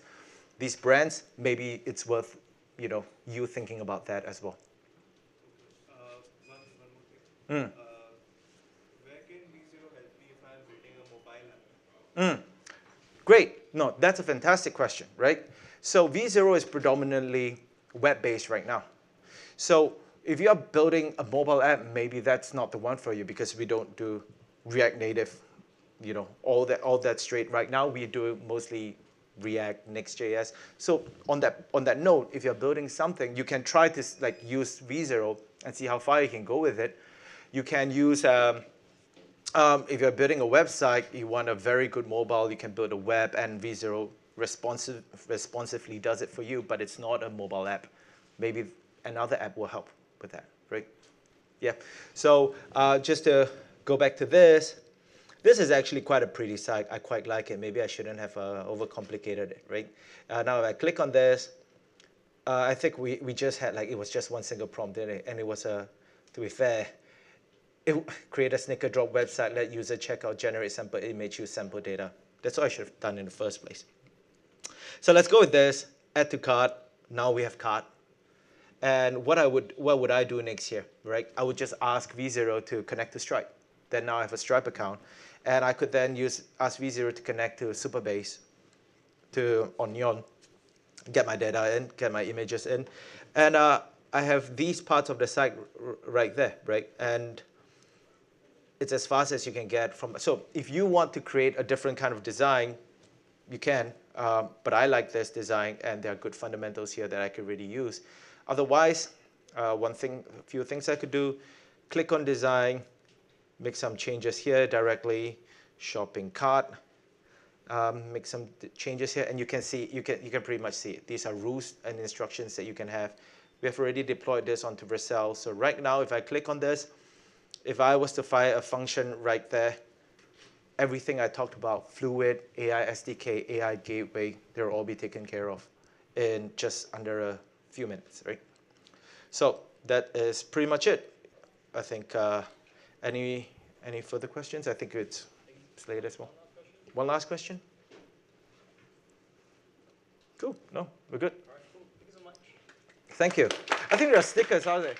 these brands, maybe it's worth, you thinking about that as well. One more thing. Mm. Where can V0 help me if I'm building a mobile app? Great. No, that's a fantastic question, right? So V0 is predominantly web-based right now. So if you're building a mobile app, maybe that's not the one for you because we don't do React Native, all that straight. Right now, we do mostly React, Next.js. So on that note, if you're building something, you can try to use V0 and see how far you can go with it. You can use if you're building a website, you want a very good mobile, you can build a web, and V0 responsively does it for you, but it's not a mobile app. Maybe another app will help with that, right? Yeah. So just to go back to this is actually quite a pretty site. I quite like it. Maybe I shouldn't have overcomplicated it, right? Now if I click on this, I think we just had it was just one single prompt, didn't it? And it was to be fair, create a snicker drop website, let user check out, generate sample image, use sample data. That's what I should have done in the first place. So let's go with this, add to cart. Now we have cart. And what would I do next here, right? I would just ask V0 to connect to Stripe. Then now I have a Stripe account. And I could then ask V0 to connect to Supabase, to Onion, get my data in, get my images in. And I have these parts of the site right there, right? And it's as fast as you can get from. So if you want to create a different kind of design, you can. But I like this design, and there are good fundamentals here that I could really use. Otherwise, a few things I could do: click on design, make some changes here directly, shopping cart, make some changes here, and you can see you can pretty much see it. These are rules and instructions that you can have. We have already deployed this onto Vercel. So right now, if I click on this, if I was to fire a function right there, everything I talked about, Fluid, AI SDK, AI Gateway, they'll all be taken care of in just under a few minutes, right? So that is pretty much it. I think any further questions? I think it's late as well. One last question? Cool. No, we're good. All right, cool. Thank you so much. Thank you. I think there are stickers, are there?